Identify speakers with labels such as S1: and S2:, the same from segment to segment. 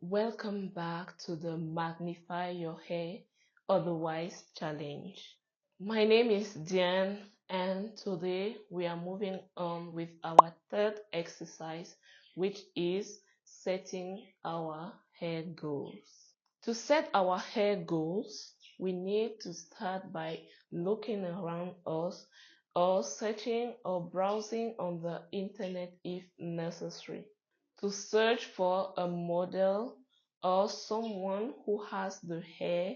S1: Welcome back to the Magnify Your Hair, otherwise challenge. My name is Diane, and today we are moving on with our third exercise, which is setting our hair goals. To set our hair goals, we need to start by looking around us or searching or browsing on the internet if necessary to search for a model or someone who has the hair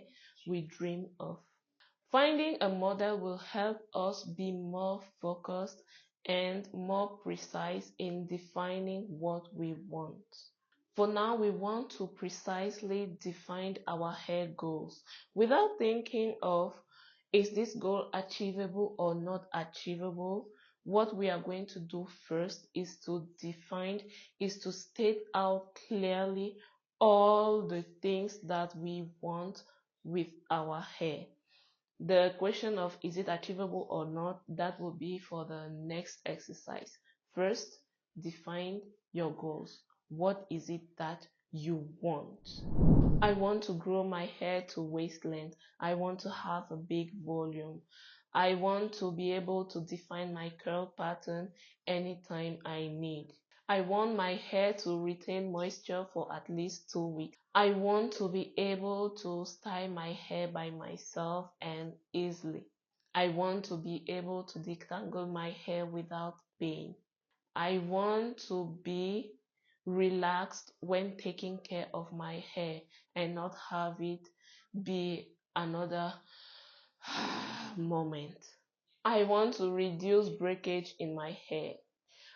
S1: we dream of. Finding a model will help us be more focused and more precise in defining what we want. For now, we want to precisely define our hair goals without thinking of is this goal achievable or not achievable. What we are going to do first is to state out clearly all the things that we want with our hair. The question of is it achievable or not, that will be for the next exercise. First, define your goals. What is it that you want? I want to grow my hair to waist length. I want to have a big volume. I want to be able to define my curl pattern anytime I need. I want my hair to retain moisture for at least 2 weeks. I want to be able to style my hair by myself and easily. I want to be able to detangle my hair without pain. I want to be relaxed when taking care of my hair and not have it be another moment. I want to reduce breakage in my hair.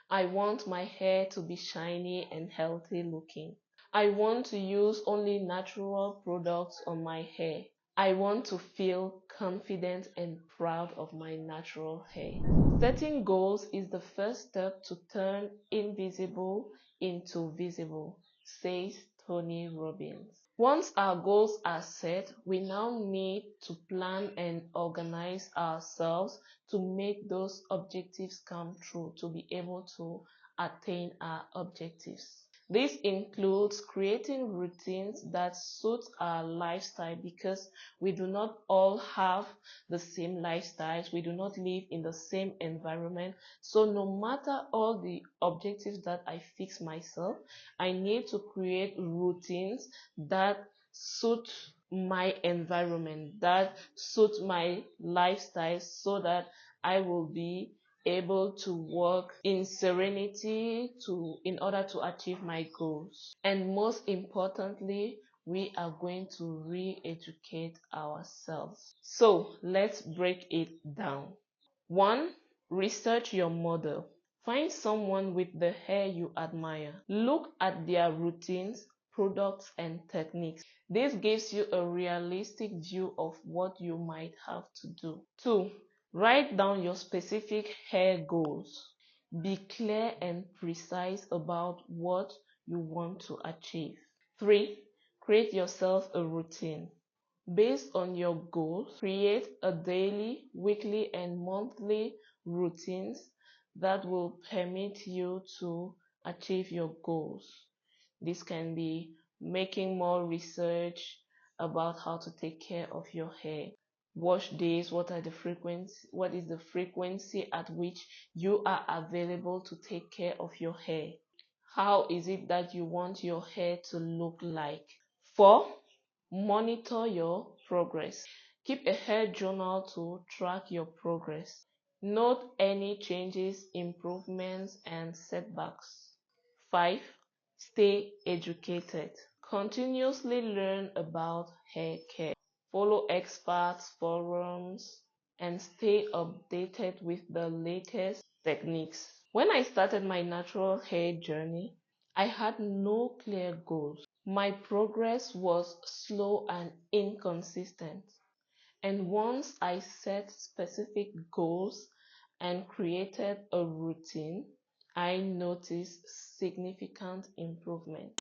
S1: I want my hair to be shiny and healthy looking. I want to use only natural products on my hair. I want to feel confident and proud of my natural hair. Setting goals is the first step to turn invisible into visible, says Tony Robbins. Once our goals are set, we now need to plan and organize ourselves to make those objectives come true, to be able to attain our objectives. This includes creating routines that suit our lifestyle because we do not all have the same lifestyles. We do not live in the same environment. So no matter all the objectives that I fix myself, I need to create routines that suit my environment, that suit my lifestyle so that I will be able to work in serenity in order to achieve my goals. And most importantly, we are going to re-educate ourselves. So let's break it down. 1. Research your model. Find someone with the hair you admire. Look at their routines, products, and techniques. This gives you a realistic view of what you might have to do. 2. Write down your specific hair goals. Be clear and precise about what you want to achieve. 3. Create yourself a routine. Based on your goals, create a daily, weekly, and monthly routines that will permit you to achieve your goals. This can be making more research about how to take care of your hair. Wash days, what is the frequency at which you are available to take care of your hair? How is it that you want your hair to look like? 4. Monitor your progress. Keep a hair journal to track your progress. Note any changes, improvements, and setbacks. 5. Stay educated. Continuously learn about hair care. Follow experts, forums, and stay updated with the latest techniques. When I started my natural hair journey, I had no clear goals. My progress was slow and inconsistent. And once I set specific goals and created a routine, I noticed significant improvement.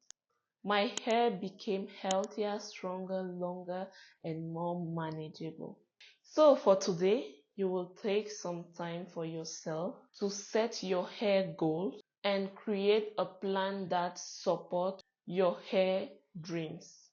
S1: My hair became healthier, stronger, longer, and more manageable. So for today, you will take some time for yourself to set your hair goals and create a plan that supports your hair dreams.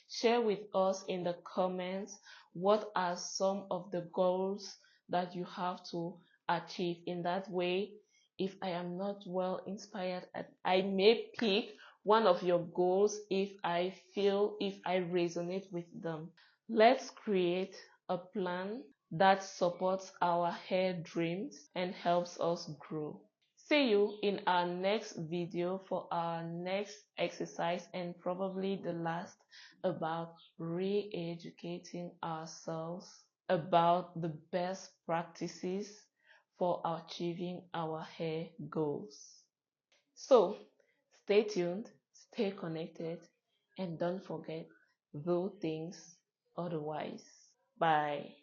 S1: Share with us in the comments what are some of the goals that you have to achieve. In that way, if I am not well inspired, I may pick one of your goals if I resonate with them. Let's create a plan that supports our hair dreams and helps us grow. See you in our next video for our next exercise and probably the last about re-educating ourselves about the best practices for achieving our hair goals. So stay tuned, stay connected, and don't forget, do things otherwise. Bye.